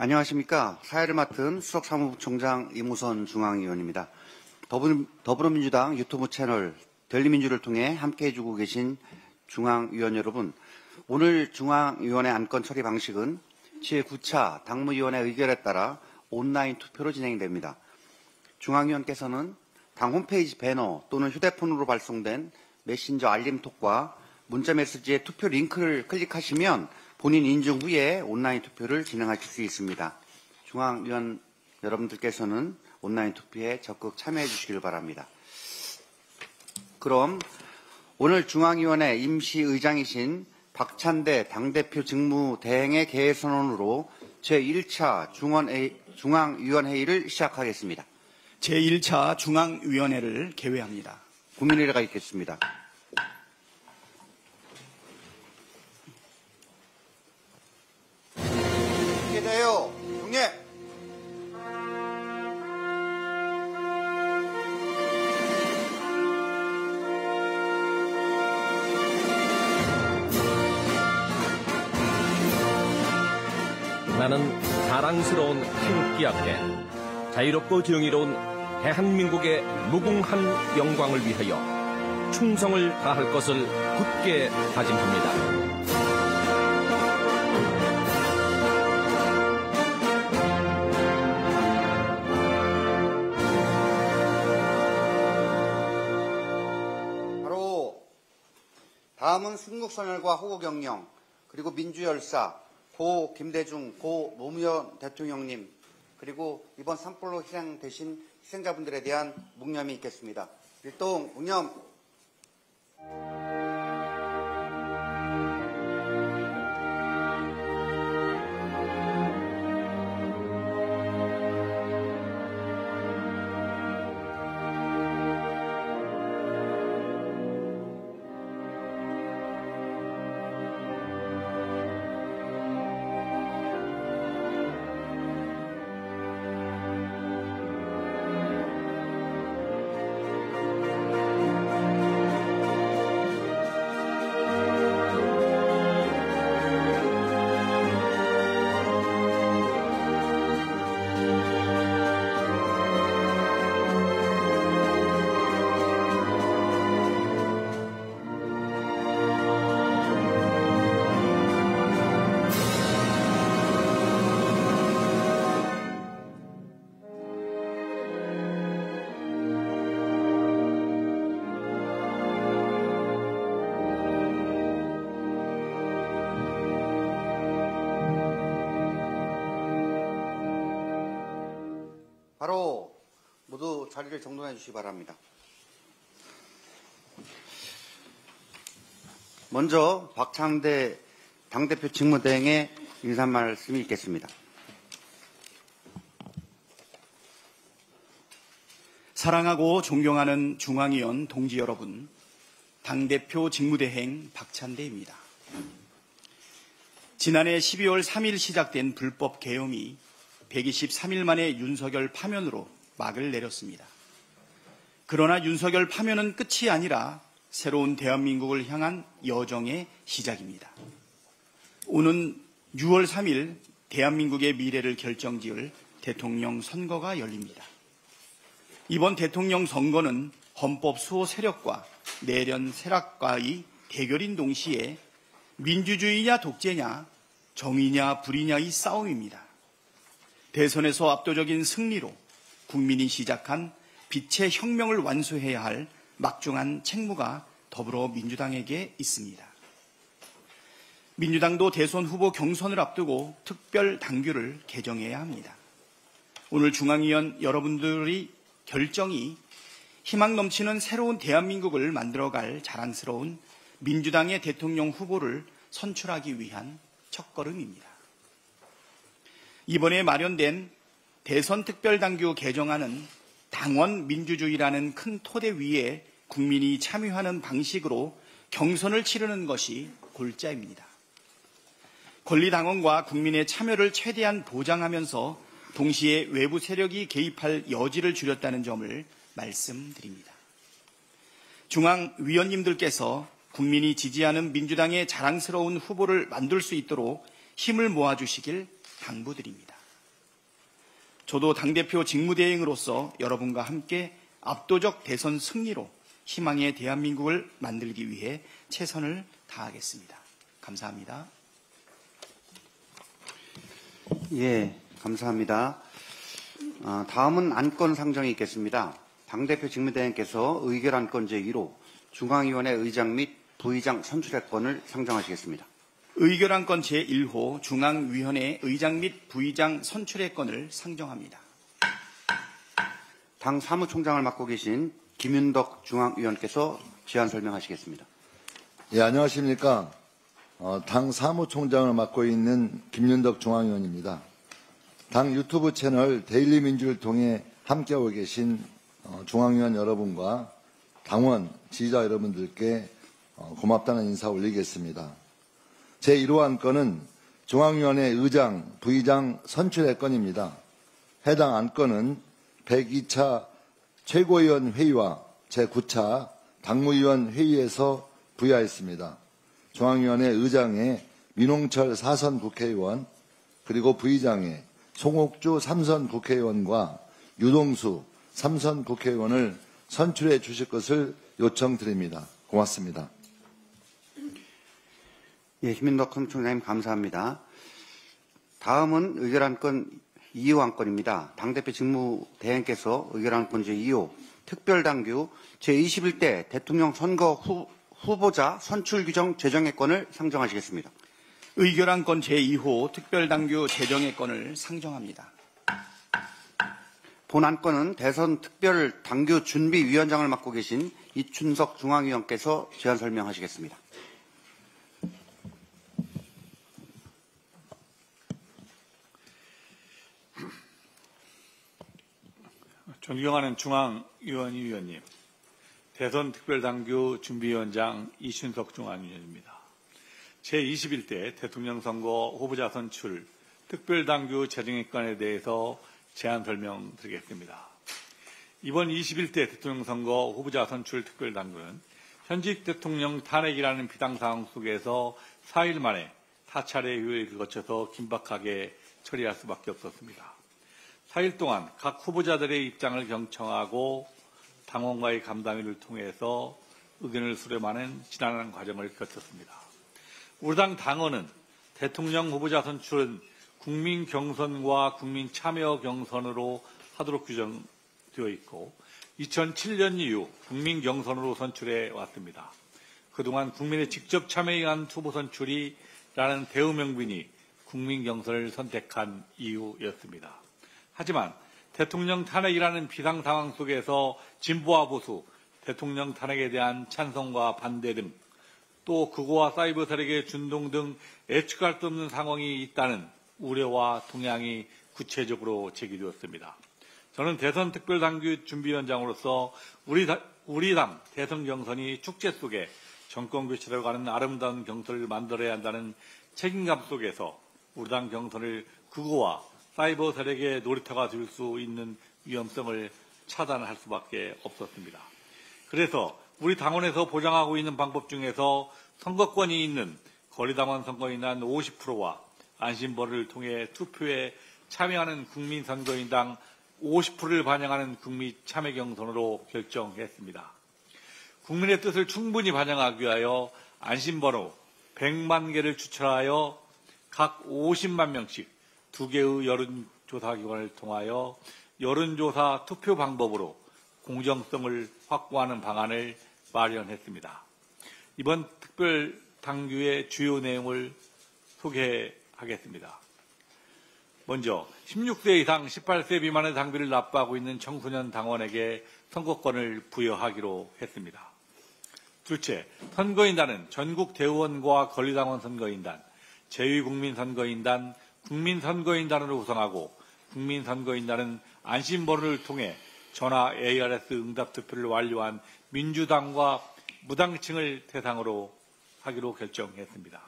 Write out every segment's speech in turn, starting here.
안녕하십니까. 사회를 맡은 수석사무부총장 이무선 중앙위원입니다. 더불어민주당 유튜브 채널 델리민주를 통해 함께해 주고 계신 중앙위원 여러분, 오늘 중앙위원회 안건 처리 방식은 제9차 당무위원회 의결에 따라 온라인 투표로 진행됩니다. 중앙위원께서는 당 홈페이지 배너 또는 휴대폰으로 발송된 메신저 알림톡과 문자메시지의 투표 링크를 클릭하시면 본인 인증 후에 온라인 투표를 진행하실 수 있습니다. 중앙위원 여러분들께서는 온라인 투표에 적극 참여해 주시길 바랍니다. 그럼 오늘 중앙위원회 임시의장이신 박찬대 당대표 직무대행의 개회선언으로 제1차 중앙위원회의를 시작하겠습니다. 제1차 중앙위원회를 개회합니다. 국민의례가 있겠습니다. 기대요. 중례. 나는 자랑스러운 태극기 앞에 자유롭고 정의로운 대한민국의 무궁한 영광을 위하여 충성을 다할 것을 굳게 다짐합니다. 다음은 순국선열과 호국영령, 그리고 민주열사, 고 김대중, 고 노무현 대통령님, 그리고 이번 산불로 희생되신 희생자분들에 대한 묵념이 있겠습니다. 일동 묵념. 바로 모두 자리를 정돈해 주시기 바랍니다. 먼저 박찬대 당대표 직무대행의 인사 말씀이 있겠습니다. 사랑하고 존경하는 중앙위원 동지 여러분, 당대표 직무대행 박찬대입니다. 지난해 12월 3일 시작된 불법 계엄이 123일 만에 윤석열 파면으로 막을 내렸습니다. 그러나 윤석열 파면은 끝이 아니라 새로운 대한민국을 향한 여정의 시작입니다. 오는 6월 3일 대한민국의 미래를 결정지을 대통령 선거가 열립니다. 이번 대통령 선거는 헌법 수호 세력과 내련 세력과의 대결인 동시에 민주주의냐 독재냐, 정의냐 불의냐의 싸움입니다. 대선에서 압도적인 승리로 국민이 시작한 빛의 혁명을 완수해야 할 막중한 책무가 더불어민주당에게 있습니다. 민주당도 대선 후보 경선을 앞두고 특별 당규를 개정해야 합니다. 오늘 중앙위원 여러분들의 결정이 희망 넘치는 새로운 대한민국을 만들어갈 자랑스러운 민주당의 대통령 후보를 선출하기 위한 첫걸음입니다. 이번에 마련된 대선 특별당규 개정안은 당원 민주주의라는 큰 토대 위에 국민이 참여하는 방식으로 경선을 치르는 것이 골자입니다. 권리당원과 국민의 참여를 최대한 보장하면서 동시에 외부 세력이 개입할 여지를 줄였다는 점을 말씀드립니다. 중앙위원님들께서 국민이 지지하는 민주당의 자랑스러운 후보를 만들 수 있도록 힘을 모아주시길 당부드립니다. 저도 당대표 직무대행으로서 여러분과 함께 압도적 대선 승리로 희망의 대한민국을 만들기 위해 최선을 다하겠습니다. 감사합니다. 예, 감사합니다. 다음은 안건 상정이 있겠습니다. 당대표 직무대행께서 의결 안건 제1호 중앙위원회 의장 및 부의장 선출의 건을 상정하시겠습니다. 의결 안건 제1호 중앙위원회 의장 및 부의장 선출의 건을 상정합니다. 당 사무총장을 맡고 계신 김윤덕 중앙위원께서 제안 설명하시겠습니다. 예, 안녕하십니까. 당 사무총장을 맡고 있는 김윤덕 중앙위원입니다. 당 유튜브 채널 데일리 민주를 통해 함께하고 계신 중앙위원 여러분과 당원, 지지자 여러분들께 고맙다는 인사 올리겠습니다. 제1호 안건은 중앙위원회 의장, 부의장 선출의 건입니다. 해당 안건은 102차 최고위원 회의와 제9차 당무위원 회의에서 부여했습니다. 중앙위원회 의장의 민홍철 4선 국회의원, 그리고 부의장의 송옥주 3선 국회의원과 유동수 3선 국회의원을 선출해 주실 것을 요청드립니다. 고맙습니다. 예, 김민덕 사무총장님 감사합니다. 다음은 의결 안건 2호 안건입니다. 당대표 직무대행께서 의결 안건 제2호 특별당규 제21대 대통령 선거 후보자 선출 규정 제정의 건을 상정하시겠습니다. 의결 안건 제2호 특별당규 제정의 건을 상정합니다. 본 안건은 대선 특별당규 준비위원장을 맡고 계신 이춘석 중앙위원께서 제안 설명하시겠습니다. 존경하는 중앙위원님, 대선 특별당규 준비위원장 이춘석 중앙위원입니다. 제21대 대통령 선거 후보자 선출 특별당규 제정의 건에 대해서 제안 설명드리겠습니다. 이번 21대 대통령 선거 후보자 선출 특별당규는 현직 대통령 탄핵이라는 비상상황 속에서 4일 만에 4차례 회의를 거쳐서 긴박하게 처리할 수밖에 없었습니다. 4일 동안 각 후보자들의 입장을 경청하고 당원과의 간담회를 통해서 의견을 수렴하는 지난한 과정을 거쳤습니다. 우리 당 당원은 대통령 후보자 선출은 국민 경선과 국민 참여 경선으로 하도록 규정되어 있고 2007년 이후 국민 경선으로 선출해 왔습니다. 그동안 국민의 직접 참여에 의한 후보 선출이라는 대의명분이 국민 경선을 선택한 이유였습니다. 하지만 대통령 탄핵이라는 비상 상황 속에서 진보와 보수, 대통령 탄핵에 대한 찬성과 반대 등 또 극우와 사이버 세력의 준동 등 예측할 수 없는 상황이 있다는 우려와 동향이 구체적으로 제기되었습니다. 저는 대선 특별당규 준비위원장으로서 우리 당 대선 경선이 축제 속에 정권 교체로 가는 아름다운 경선을 만들어야 한다는 책임감 속에서 우리 당 경선을 극우와 사이버 세력의 놀이터가 될 수 있는 위험성을 차단할 수밖에 없었습니다. 그래서 우리 당원에서 보장하고 있는 방법 중에서 선거권이 있는 거리당원 선거인단 50%와 안심번호를 통해 투표에 참여하는 국민선거인당 50%를 반영하는 국민 참여 경선으로 결정했습니다. 국민의 뜻을 충분히 반영하기 위하여 안심번호 100만 개를 추천하여 각 50만 명씩 2개의 여론조사기관을 통하여 여론조사 투표 방법으로 공정성을 확보하는 방안을 마련했습니다. 이번 특별당규의 주요 내용을 소개하겠습니다. 먼저 16세 이상 18세 미만의 당비를 납부하고 있는 청소년 당원에게 선거권을 부여하기로 했습니다. 둘째, 선거인단은 전국 대의원과 권리당원 선거인단, 제2국민선거인단, 국민선거인단으로 구성하고 국민선거인단은 안심번호를 통해 전화 ARS 응답투표를 완료한 민주당과 무당층을 대상으로 하기로 결정했습니다.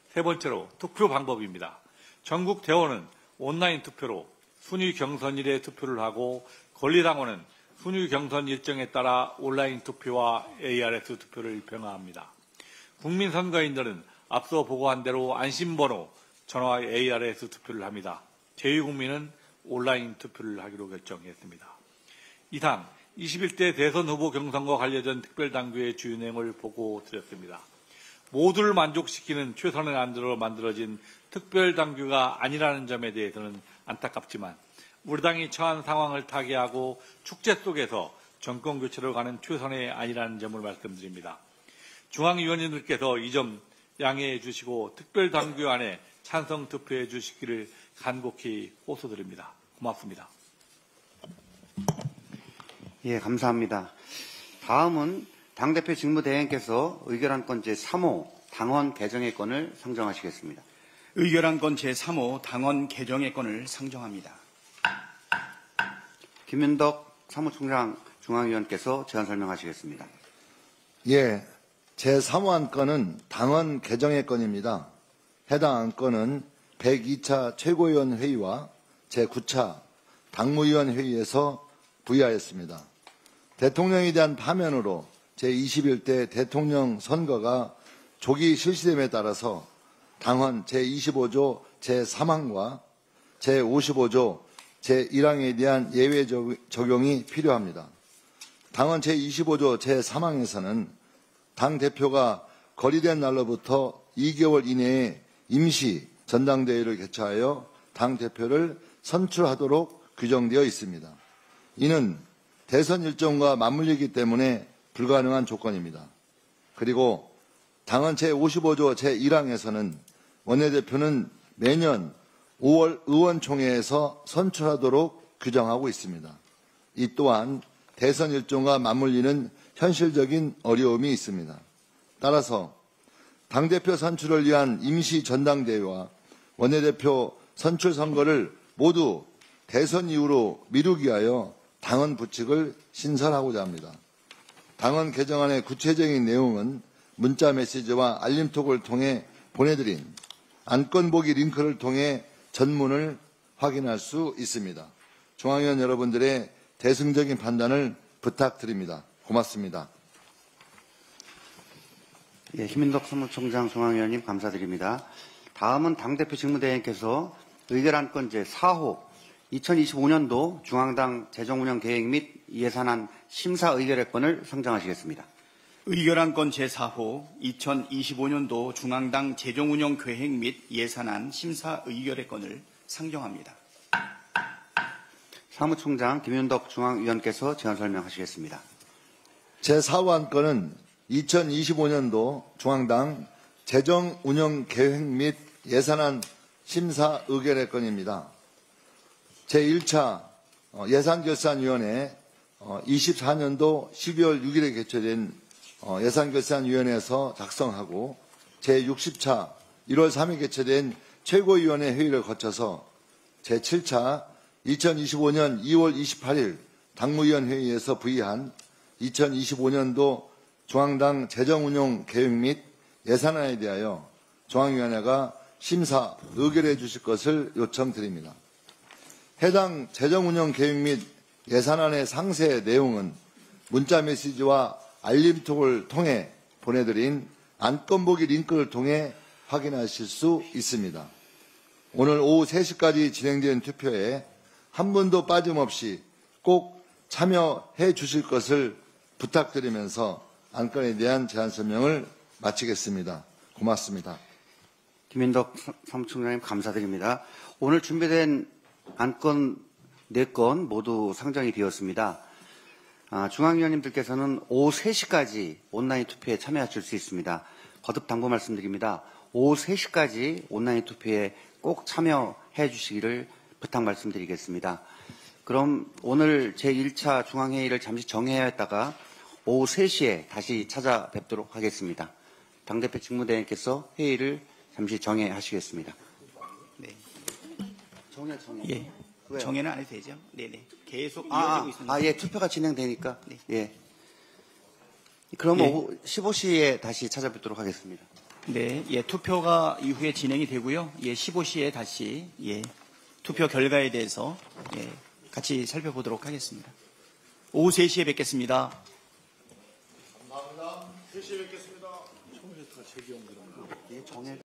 세 번째로 투표 방법입니다. 전국 대원은 온라인 투표로 순위 경선일에 투표를 하고 권리당원은 순위 경선 일정에 따라 온라인 투표와 ARS 투표를 병합니다. 국민선거인들은 앞서 보고한 대로 안심번호, 전화 ARS 투표를 합니다. 제2국민은 온라인 투표를 하기로 결정했습니다. 이상 21대 대선 후보 경선과 관련된 특별당규의 주인행을 보고 드렸습니다. 모두를 만족시키는 최선의 안으로 만들어진 특별당규가 아니라는 점에 대해서는 안타깝지만 우리 당이 처한 상황을 타개하고 축제 속에서 정권교체로 가는 최선의 안이라는 점을 말씀드립니다. 중앙위원님들께서 이 점 양해해 주시고 특별당규 안에 찬성 투표해 주시기를 간곡히 호소드립니다. 고맙습니다. 예, 감사합니다. 다음은 당대표 직무대행께서 의결안건 제3호 당원 개정의 건을 상정하시겠습니다. 의결안건 제3호 당원 개정의 건을 상정합니다. 김윤덕 사무총장 중앙위원께서 제안 설명하시겠습니다. 예, 제3호 안건은 당원 개정의 건입니다. 해당 안건은 102차 최고위원 회의와 제9차 당무위원 회의에서 부의하였습니다. 대통령에 대한 파면으로 제21대 대통령 선거가 조기 실시됨에 따라서 당헌 제25조 제3항과 제55조 제1항에 대한 예외 적용이 필요합니다. 당헌 제25조 제3항에서는 당대표가 거리된 날로부터 2개월 이내에 임시 전당대회를 개최하여 당대표를 선출하도록 규정되어 있습니다. 이는 대선 일정과 맞물리기 때문에 불가능한 조건입니다. 그리고 당헌 제55조 제1항에서는 원내대표는 매년 5월 의원총회에서 선출하도록 규정하고 있습니다. 이 또한 대선 일정과 맞물리는 현실적인 어려움이 있습니다. 따라서 당대표 선출을 위한 임시 전당대회와 원내대표 선출 선거를 모두 대선 이후로 미루기 위하여 당헌 부칙을 신설하고자 합니다. 당헌 개정안의 구체적인 내용은 문자 메시지와 알림톡을 통해 보내드린 안건 보기 링크를 통해 전문을 확인할 수 있습니다. 중앙위원 여러분들의 대승적인 판단을 부탁드립니다. 고맙습니다. 예, 김인덕 사무총장 중앙위원님 감사드립니다. 다음은 당대표 직무대행께서 의결안건 제4호 2025년도 중앙당 재정운영 계획 및 예산안 심사 의결의 건을 상정하시겠습니다. 의결안건 제4호 2025년도 중앙당 재정운영 계획 및 예산안 심사 의결의 건을 상정합니다. 사무총장 김윤덕 중앙위원께서 제안 설명하시겠습니다. 제4호 안건은 2025년도 중앙당 재정운영 계획 및 예산안 심사 의결의 건입니다. 제1차 예산결산위원회 24년도 12월 6일에 개최된 예산결산위원회에서 작성하고 제60차 1월 3일 개최된 최고위원회 회의를 거쳐서 제7차 2025년 2월 28일 당무위원 회의에서 부의한 2025년도 중앙당 재정운용 계획 및 예산안에 대하여 중앙위원회가 심사 의결해 주실 것을 요청드립니다. 해당 재정운영 계획 및 예산안의 상세 내용은 문자 메시지와 알림톡을 통해 보내드린 안건 보기 링크를 통해 확인하실 수 있습니다. 오늘 오후 3시까지 진행된 투표에 한 분도 빠짐없이 꼭 참여해 주실 것을 부탁드리면서 안건에 대한 제안 설명을 마치겠습니다. 고맙습니다. 김인덕 사무총장님 감사드립니다. 오늘 준비된 안건 4건 모두 상정이 되었습니다. 중앙위원님들께서는 오후 3시까지 온라인 투표에 참여하실 수 있습니다. 거듭 당부 말씀드립니다. 오후 3시까지 온라인 투표에 꼭 참여해 주시기를 부탁 말씀드리겠습니다. 그럼 오늘 제1차 중앙회의를 잠시 정해야 했다가 오후 3시에 다시 찾아뵙도록 하겠습니다. 당대표 직무대행께서 회의를 잠시 정회하시겠습니다. 네. 정회. 예. 왜요? 정해는 안 해도 되죠? 네네. 계속 이어지고 있습니다. 예, 투표가 진행되니까. 네. 예. 그럼 예. 오후 15시에 다시 찾아뵙도록 하겠습니다. 네, 예, 투표가 이후에 진행이 되고요. 예, 15시에 다시 예, 투표 결과에 대해서 예, 같이 살펴보도록 하겠습니다. 오후 3시에 뵙겠습니다. 예, 정회.